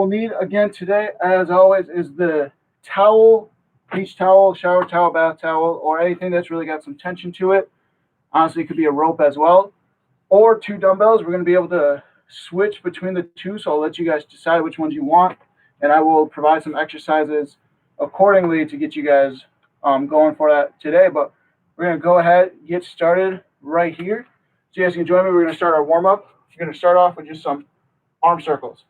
we'll need again today, as always, is the towel, beach towel, shower towel, bath towel, or anything that's really got some tension to it. Honestly, it could be a rope as well, or two dumbbells. We're going to be able to switch between the two, so I'll let you guys decide which ones you want, and I will provide some exercises accordingly to get you guys going for that today. But we're going to go ahead and get started right here. So you guys can join me. We're going to start our warm up. We're going to start off with just some arm circles.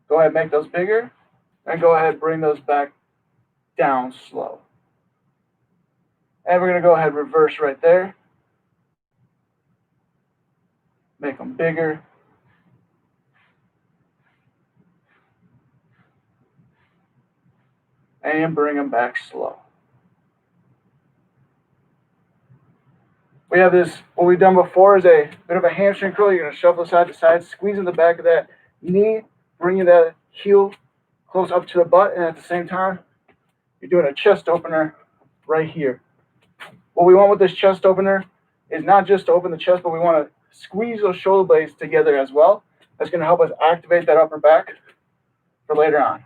Go ahead and make those bigger, and go ahead and bring those back down slow. And we're going to go ahead and reverse right there. Make them bigger. And bring them back slow. We have this, what we've done before is a bit of a hamstring curl. You're going to shuffle side to side, squeezing the back of that knee, bringing that heel close up to the butt, and at the same time, you're doing a chest opener right here. What we want with this chest opener is not just to open the chest, but we want to squeeze those shoulder blades together as well. That's going to help us activate that upper back for later on.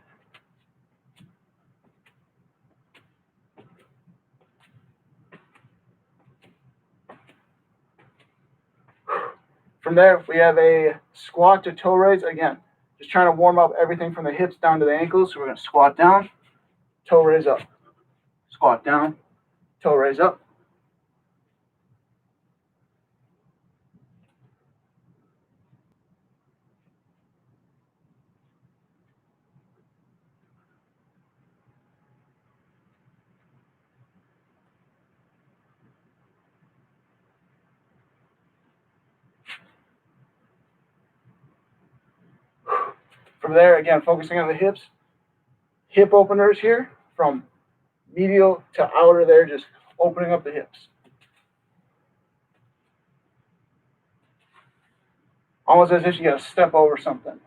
From there, we have a squat to toe raise. Again, just trying to warm up everything from the hips down to the ankles. So we're going to squat down, toe raise up. Squat down, toe raise up. From there, again, focusing on the hips. Hip openers here from medial to outer there, just opening up the hips. Almost as if you got to step over something.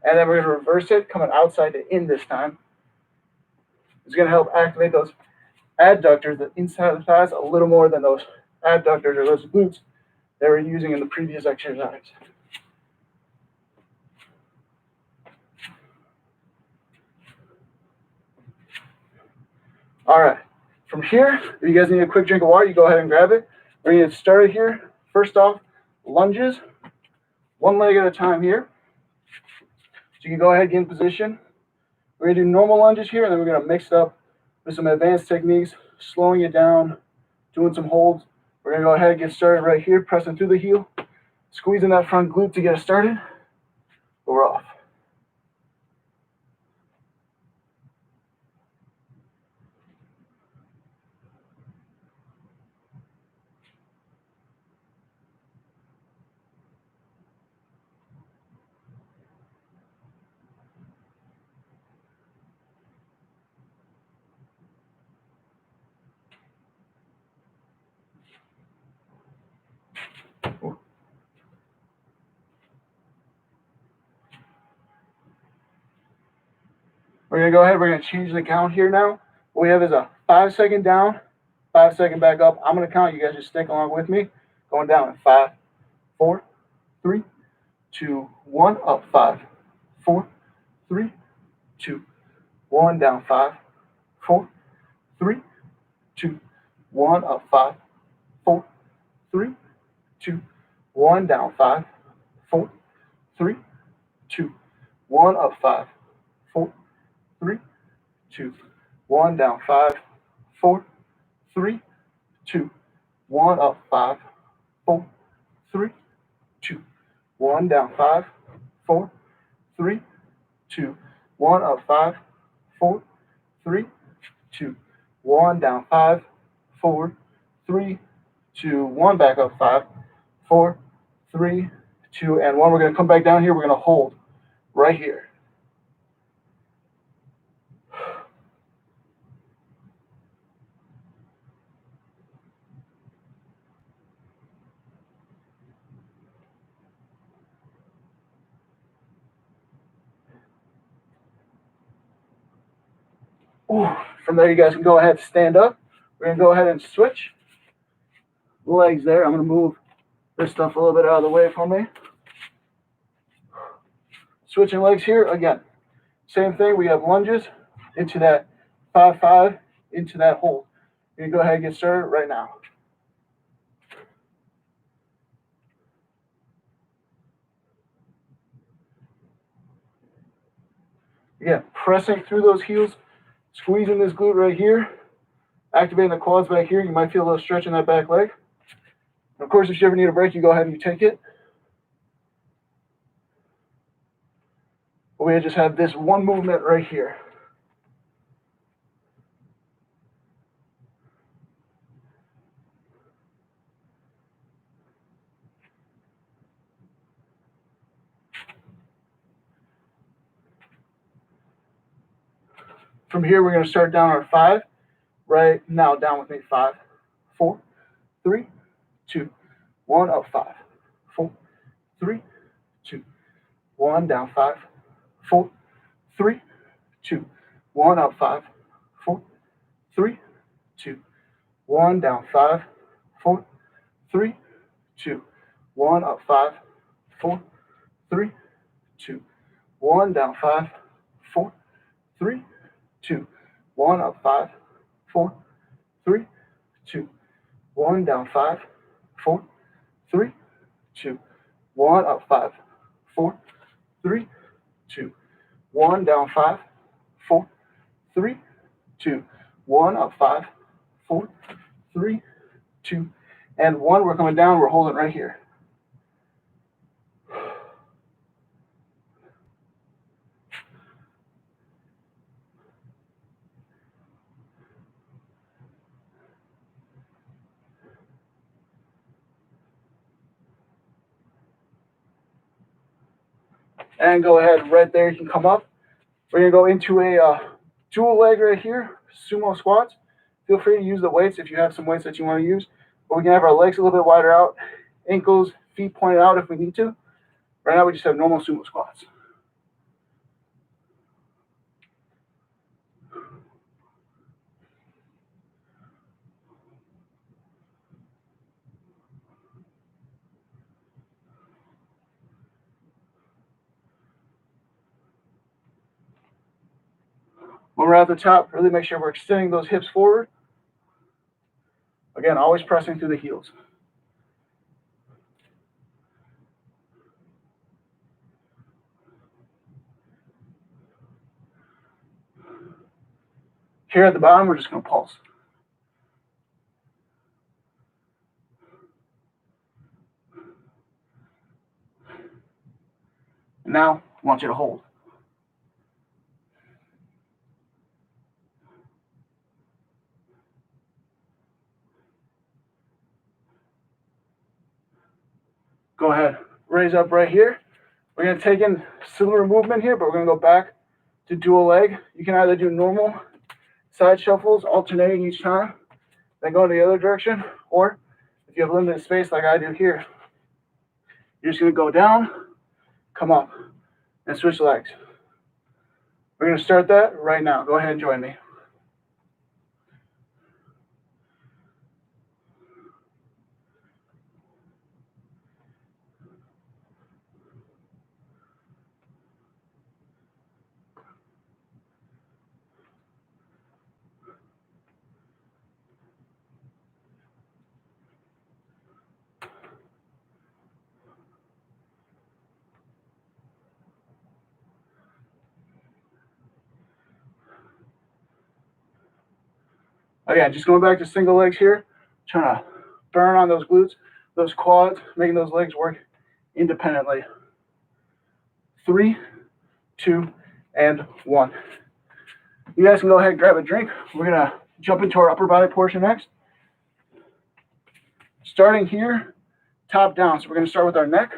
And then we're going to reverse it, coming outside to in this time. It's going to help activate those adductors, the inside of the thighs, a little more than those adductors or those glutes that we're using in the previous exercise. All right. From here, if you guys need a quick drink of water, you go ahead and grab it. We're going to get started here. First off, lunges, one leg at a time here. So you can go ahead and get in position. We're going to do normal lunges here, and then we're going to mix it up with some advanced techniques, slowing it down, doing some holds. We're going to go ahead and get started right here, pressing through the heel, squeezing that front glute to get us started. But we're off. We're going to go ahead. We're going to change the count here now. What we have is a 5-second down, 5-second back up. I'm going to count. You guys just stick along with me. Going down in 5, 4, 3, 2, 1. Up 5, 4, 3, 2, 1. Down 5, 4, 3, 2, 1. Up 5, 4, 3, 2, 1. Down 5, 4, 3, 2, 1. Up 5, 4, 3, 2, 1. Down 5, 4, 3, 2, 1. Up 5, 4, 3, 2, 1. Down 5, 4, 3, 2, 1. Up 5, 4, 3, 2, 1. Down 5, 4, 3, 2, 1. Back up 5, 4, 3, 2, and 1. We're going to come back down here. We're going to hold right here. Ooh. From there, you guys can go ahead and stand up. We're going to go ahead and switch legs there. I'm going to move this stuff a little bit out of the way for me. Switching legs here again. Same thing. We have lunges into that 5-5, into that hold. We're going to go ahead and get started right now. Again, pressing through those heels, squeezing this glute right here, activating the quads back here. You might feel a little stretch in that back leg. And of course, if you ever need a break, you go ahead and you take it. But we just have this one movement right here. From here, we're going to start down our 5. Right now, down with me. 5, 4, 3, 2, 1, up 5, 4, 3, 2, 1, down 5, 4, 3, 2, 1, up 5, 4, 3, 2, 1, down 5, 4, 3, 2, 1, up 5, 4, 3, 2, 1, down 5, 4, 3, 2, 1, up 5, 4, 3, 2, 1, down 5, 4, 3, 2, 1, up 5, 4, 3, 2, 1, down 5, 4, 3, 2, 1, up 5, 4, 3, 2, and 1. We're coming down. We're holding right here. And go ahead right there. You can come up. We're going to go into a dual leg right here, sumo squats. Feel free to use the weights if you have some weights that you want to use. But we can have our legs a little bit wider out, ankles, feet pointed out if we need to. Right now, we just have normal sumo squats. When we're at the top, really make sure we're extending those hips forward. Again, always pressing through the heels. Here at the bottom, we're just going to pulse. And now, I want you to hold. Go ahead, raise up right here. We're going to take in similar movement here, but we're going to go back to dual leg. You can either do normal side shuffles, alternating each time, then go in the other direction, or if you have limited space like I do here, you're just going to go down, come up, and switch legs. We're going to start that right now. Go ahead and join me. Again, just going back to single legs here, trying to burn on those glutes, those quads, making those legs work independently. 3, 2, and 1. You guys can go ahead and grab a drink. We're going to jump into our upper body portion next. Starting here, top down. So we're going to start with our neck,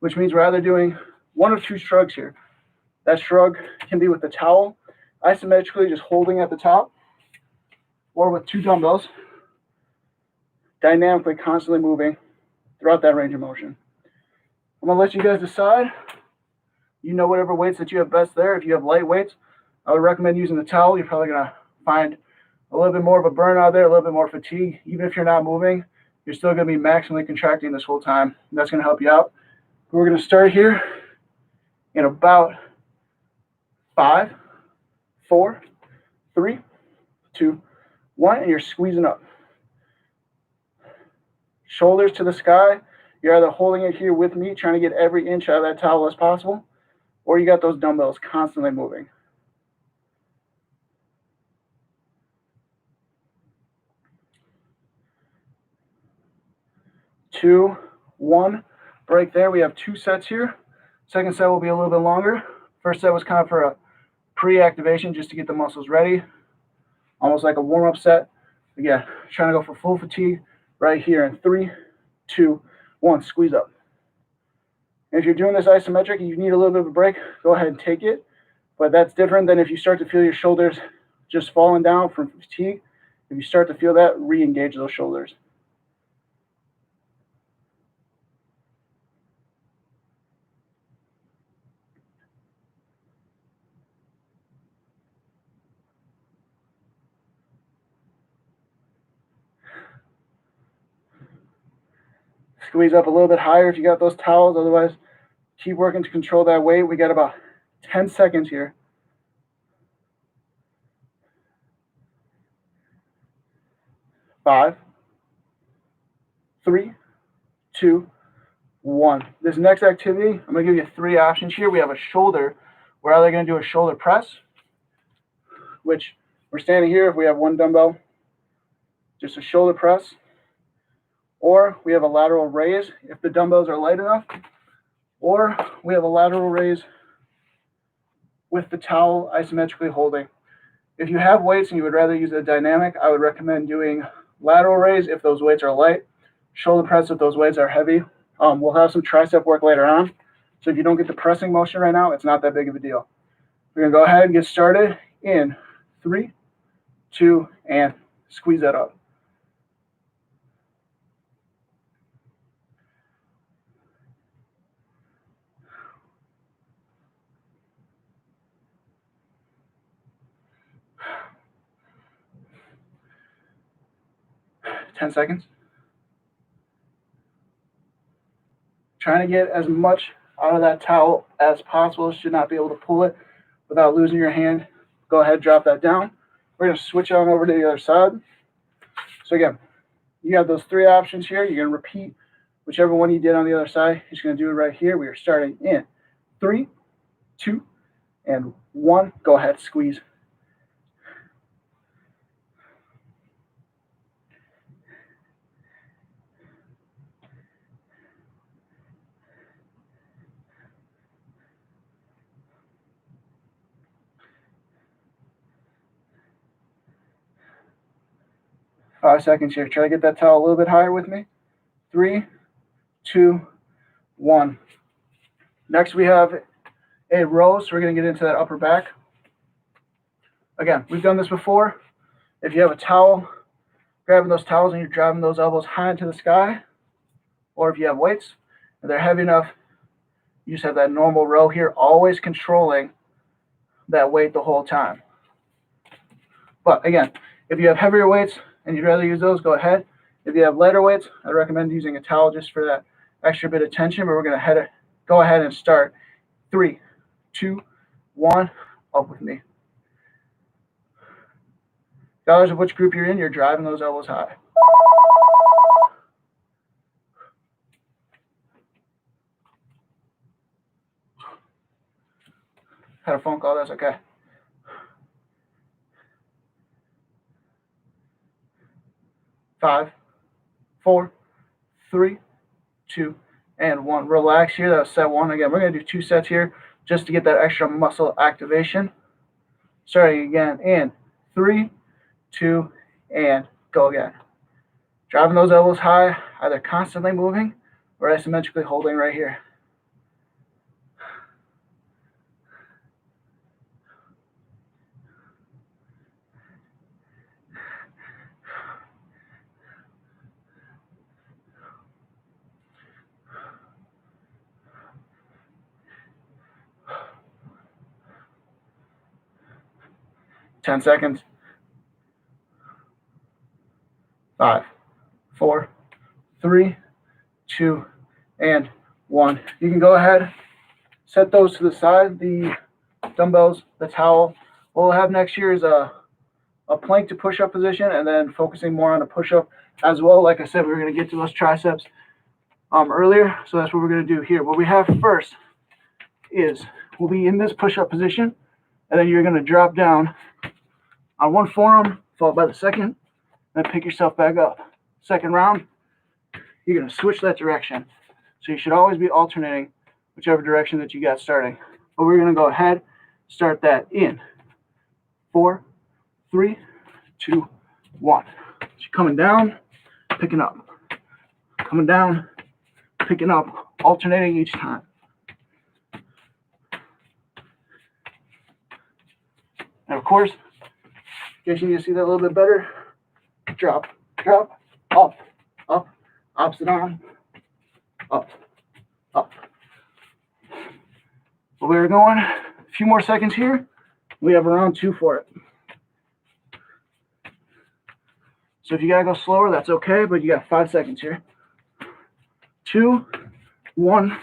which means we're either doing one of two shrugs here. That shrug can be with the towel, isometrically just holding at the top, or with 2 dumbbells, dynamically, constantly moving throughout that range of motion. I'm going to let you guys decide. You know whatever weights that you have best there. If you have light weights, I would recommend using the towel. You're probably going to find a little bit more of a burn out there, a little bit more fatigue. Even if you're not moving, you're still going to be maximally contracting this whole time. And that's going to help you out. We're going to start here in about 5, 4, 3, 2, 1, and you're squeezing up. Shoulders to the sky. You're either holding it here with me, trying to get every inch out of that towel as possible, or you got those dumbbells constantly moving. 2, 1, break there. We have 2 sets here. Second set will be a little bit longer. First set was kind of for a pre-activation just to get the muscles ready, almost like a warm-up set. Again, trying to go for full fatigue right here in 3, 2, 1, squeeze up. And if you're doing this isometric and you need a little bit of a break, go ahead and take it. But that's different than if you start to feel your shoulders just falling down from fatigue. If you start to feel that, re-engage those shoulders. Squeeze up a little bit higher if you got those towels. Otherwise, keep working to control that weight. We got about 10 seconds here. 5, 3, 2, 1. This next activity, I'm going to give you 3 options here. We have a shoulder. We're either going to do a shoulder press, which we're standing here if we have 1 dumbbell, just a shoulder press. Or we have a lateral raise if the dumbbells are light enough. Or we have a lateral raise with the towel isometrically holding. If you have weights and you would rather use a dynamic, I would recommend doing lateral raise if those weights are light, shoulder press if those weights are heavy. We'll have some tricep work later on. So if you don't get the pressing motion right now, it's not that big of a deal. We're going to go ahead and get started in 3, 2, and squeeze that up. Ten seconds. Trying to get as much out of that towel as possible. Should not be able to pull it without losing your hand. Go ahead, drop that down. We're going to switch on over to the other side. So again, you have those 3 options here. You're going to repeat whichever one you did on the other side. You're just going to do it right here. We are starting in 3, 2, and 1. Go ahead, squeeze. Five seconds here. Try to get that towel a little bit higher with me. 3, 2, 1. Next, we have a row, so we're going to get into that upper back. Again, we've done this before. If you have a towel, grabbing those towels and you're driving those elbows high into the sky, or if you have weights and they're heavy enough, you just have that normal row here, always controlling that weight the whole time. But again, if you have heavier weights and you'd rather use those, go ahead. If you have lighter weights, I recommend using a towel just for that extra bit of tension. But we're going to go ahead and start 3, 2, 1, up with me. Regardless of which group you're in, you're driving those elbows high. Had a phone call, that's okay. 5, 4, 3, 2, and 1. Relax here. That was set 1. Again, we're going to do 2 sets here just to get that extra muscle activation. Starting again in 3, 2, and go again. Driving those elbows high, either constantly moving or isometrically holding right here. 10 seconds. 5, 4, 3, 2, and 1. You can go ahead, set those to the side, the dumbbells, the towel. What we'll have next year is a plank to push-up position, and then focusing more on a push-up as well. Like I said, we were going to get to those triceps earlier, so that's what we're going to do here. What we have first is we'll be in this push-up position, and then you're going to drop down on one forearm, followed by the second, and pick yourself back up. Second round, you're going to switch that direction. So you should always be alternating whichever direction that you got starting. But we're going to go ahead, start that in 4, 3, 2, 1. So you're coming down, picking up. Coming down, picking up, alternating each time. And of course, in case you need to see that a little bit better, drop, drop, up, up, opposite arm, up, up. But we're going a few more seconds here. We have round 2 for it. So if you gotta go slower, that's okay, but you got 5 seconds here. 2, 1,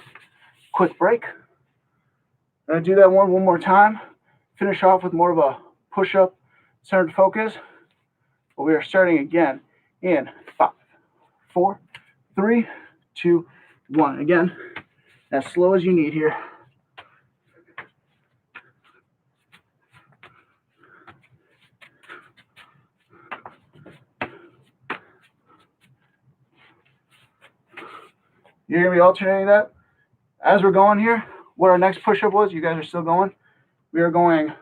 quick break. I'm gonna do that one more time. Finish off with more of a push-up centered focus. But we are starting again in 5, 4, 3, 2, 1. Again, as slow as you need here. You're going to be alternating that. As we're going here, what our next push-up was, you guys are still going. We are going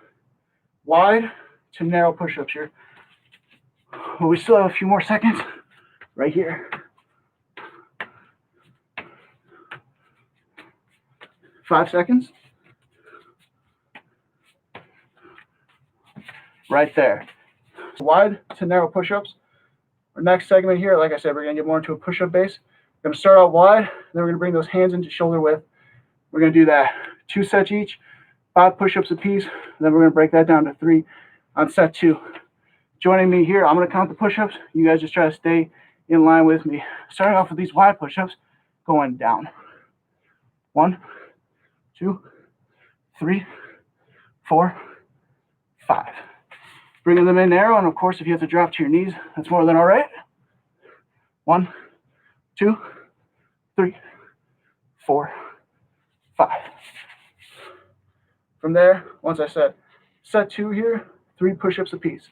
wide to narrow push-ups here. But we still have a few more seconds right here. 5 seconds. Right there. Wide to narrow push-ups. Our next segment here, like I said, we're going to get more into a push-up base. We're going to start out wide, then we're going to bring those hands into shoulder width. We're going to do that 2 sets each, 5 push-ups apiece. Then we're going to break that down to 3 on set 2. Joining me here, I'm going to count the push-ups. You guys just try to stay in line with me. Starting off with these wide push-ups, going down. 1, 2, 3, 4, 5. Bringing them in narrow, and of course, if you have to drop to your knees, that's more than all right. 1, 2, 3, 4, 5. From there, once I said set 2 here, 3 push-ups apiece.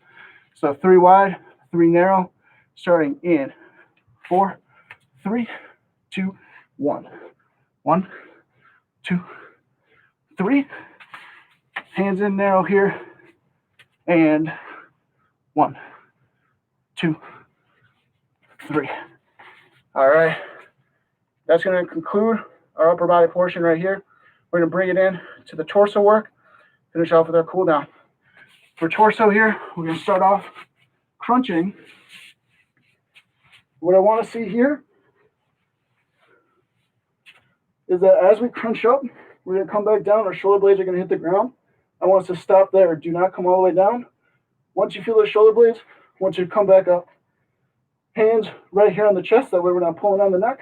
So 3 wide, 3 narrow, starting in 4, 3, 2, 1. 1, 2, 3. Hands in narrow here. And 1, 2, 3. All right. That's going to conclude our upper body portion right here. We're going to bring it in to the torso work. Finish off with our cool down. For torso here, we're going to start off crunching. What I want to see here is that as we crunch up, we're going to come back down. Our shoulder blades are going to hit the ground. I want us to stop there. Do not come all the way down. Once you feel those shoulder blades, I want you to come back up. Hands right here on the chest. That way we're not pulling on the neck.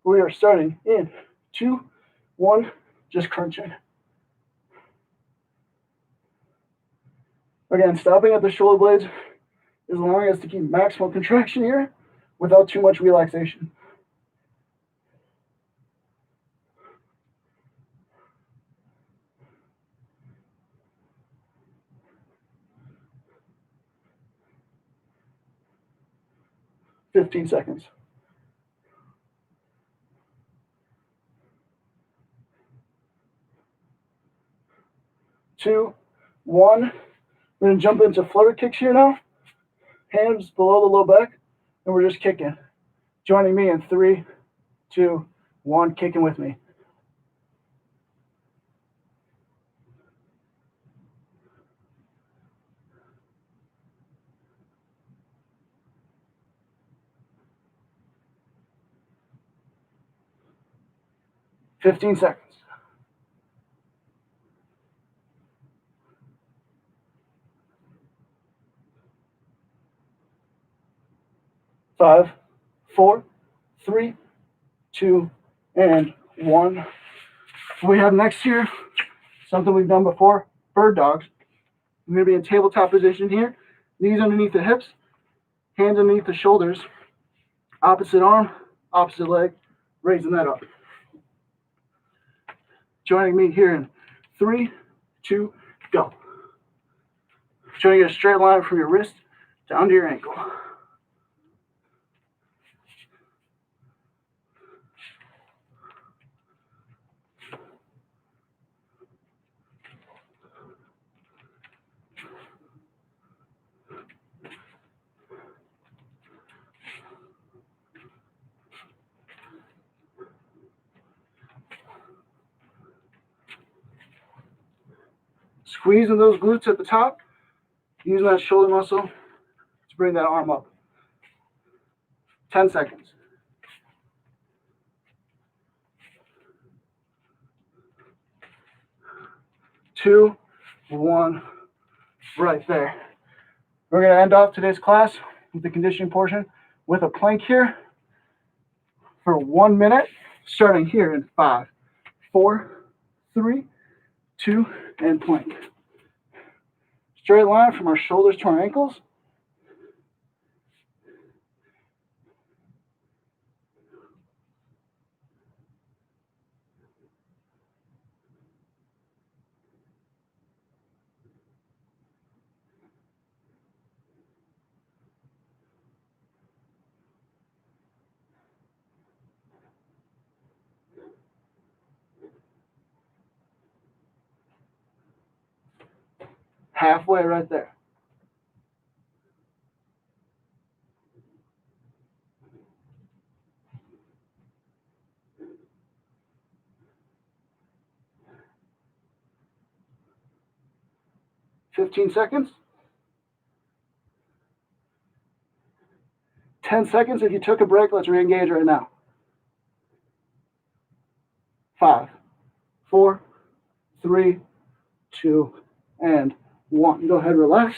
We are starting in 2, 1, just crunching. Again, stopping at the shoulder blades is allowing us to keep maximal contraction here without too much relaxation. $15 seconds. 2, 1. We're going to jump into flutter kicks here now. Hands below the low back, and we're just kicking. Joining me in 3, 2, 1, kicking with me. $15 seconds. 5, 4, 3, 2, and 1. What we have next here, something we've done before, bird dogs. We're going to be in tabletop position here. Knees underneath the hips, hands underneath the shoulders, opposite arm, opposite leg, raising that up. Joining me here in 3, 2, go. Showing you a straight line from your wrist to under your ankle. Squeezing those glutes at the top, using that shoulder muscle to bring that arm up. 10 seconds. 2, 1, right there. We're going to end off today's class with the conditioning portion with a plank here for 1 minute, starting here in 5, 4, 3, 2, and plank. Straight line from our shoulders to our ankles. Halfway right there. "15 seconds. 10 seconds. If you took a break, let's re-engage right now. 5, 4, 3, 2, and 1. Go ahead, relax.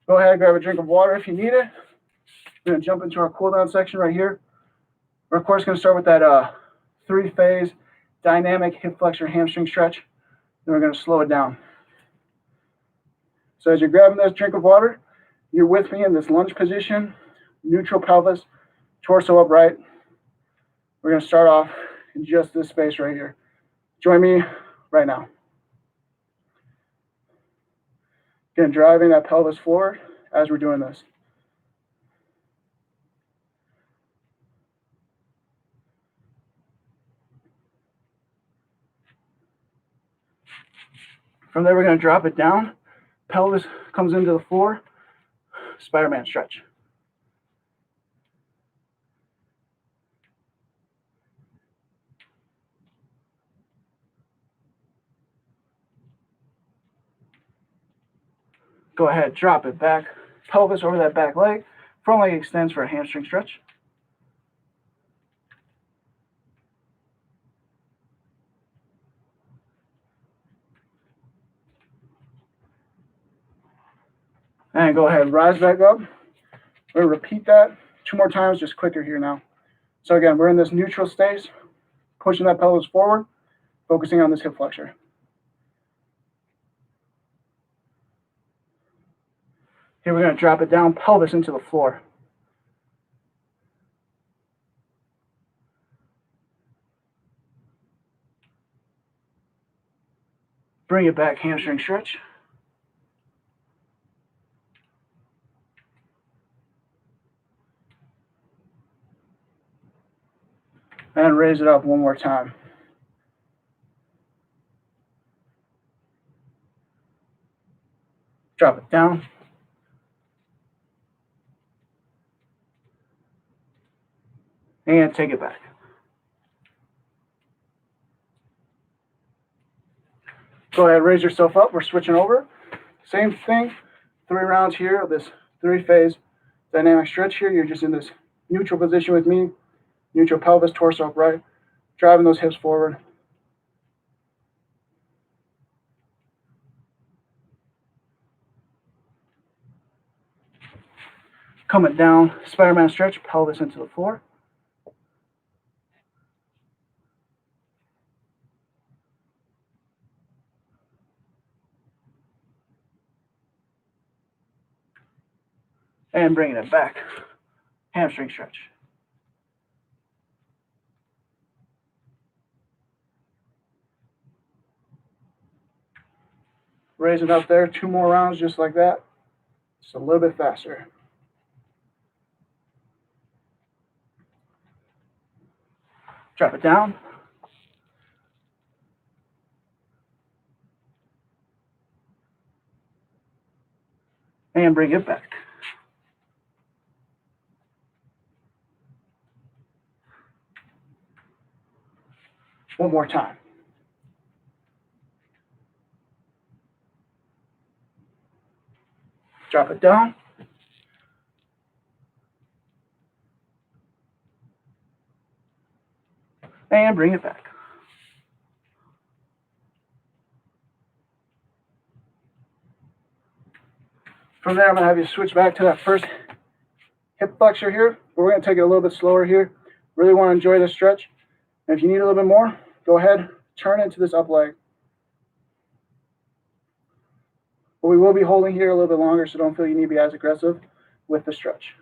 Go ahead, grab a drink of water if you need it. We're going to jump into our cool down section right here. We're, of course, going to start with that 3-phase dynamic hip flexor hamstring stretch. Then we're going to slow it down. So as you're grabbing this drink of water, you're with me in this lunge position, neutral pelvis, torso upright. We're going to start off in just this space right here. Join me right now. Again, driving that pelvis forward as we're doing this. From there, we're going to drop it down. Pelvis comes into the floor. Spider-Man stretch. Go ahead, drop it back. Pelvis over that back leg. Front leg extends for a hamstring stretch. And go ahead, rise back up. We're going to repeat that 2 more times, just quicker here now. So again, we're in this neutral space, pushing that pelvis forward, focusing on this hip flexor. Here we're going to drop it down, pelvis into the floor. Bring it back, hamstring stretch. And raise it up 1 more time. Drop it down. And take it back. Go ahead, raise yourself up. We're switching over. Same thing, 3 rounds here of this 3-phase dynamic stretch here. You're just in this neutral position with me. Neutral pelvis, torso upright, driving those hips forward. Coming down, Spider-Man stretch, pelvis into the floor. And bringing it back, hamstring stretch. Raise it up there, 2 more rounds just like that. Just a little bit faster. Drop it down. And bring it back. One more time. Drop it down. And bring it back. From there, I'm going to have you switch back to that first hip flexor here. But we're going to take it a little bit slower here. Really want to enjoy this stretch. And if you need a little bit more, go ahead, turn into this up leg. But we will be holding here a little bit longer, so don't feel you need to be as aggressive with the stretch.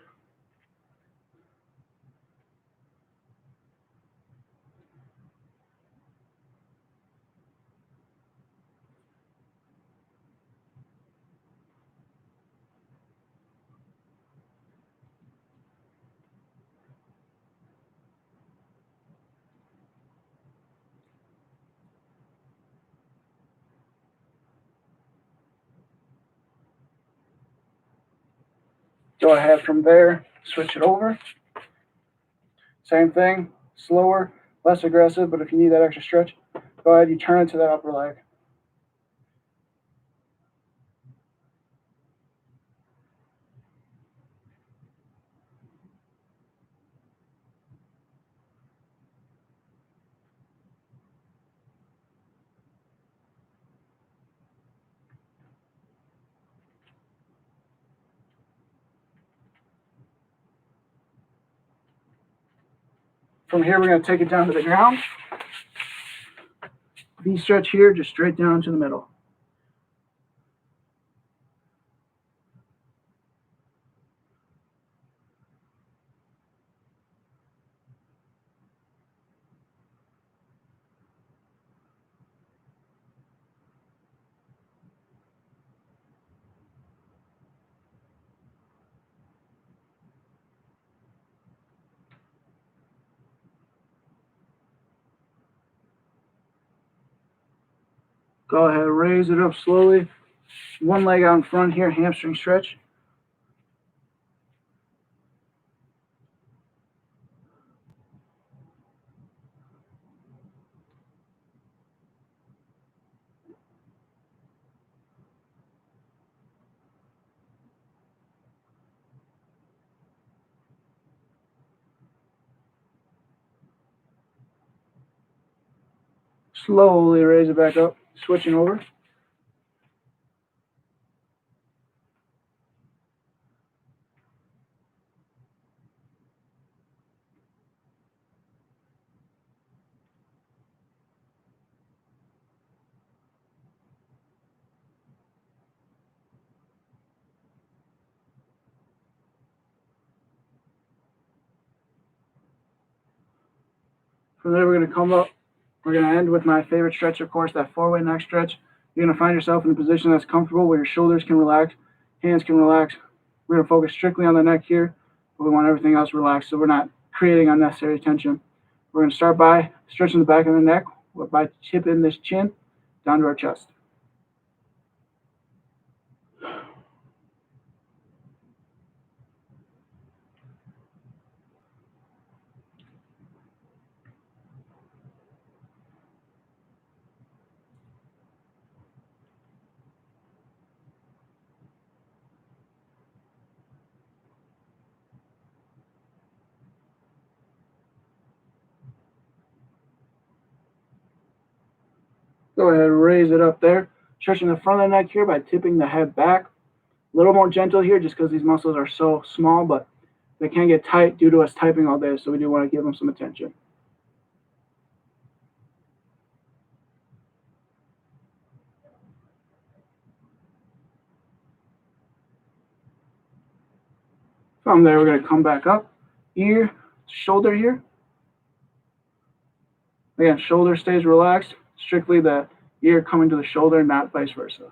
Go ahead from there, switch it over. Same thing, slower, less aggressive, but if you need that extra stretch, go ahead, you turn into that upper leg. From here, we're going to take it down to the ground. V-stretch here, just straight down to the middle. Go ahead, raise it up slowly. One leg out in front here, hamstring stretch. Slowly raise it back up, switching over. From there, we're going to come up. We're going to end with my favorite stretch, of course, that four-way neck stretch. You're going to find yourself in a position that's comfortable where your shoulders can relax, hands can relax. We're going to focus strictly on the neck here, but we want everything else relaxed so we're not creating unnecessary tension. We're going to start by stretching the back of the neck by tipping this chin down to our chest. Go ahead, raise it up there. Stretching the front of the neck here by tipping the head back. A little more gentle here just because these muscles are so small, but they can get tight due to us typing all day, so we do want to give them some attention. From there, we're going to come back up, ear, shoulder here. Again, shoulder stays relaxed, strictly the ear coming to the shoulder, not vice versa.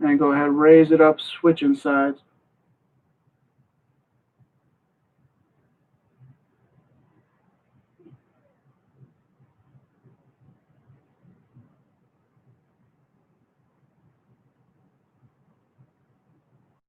And go ahead, raise it up, switching sides.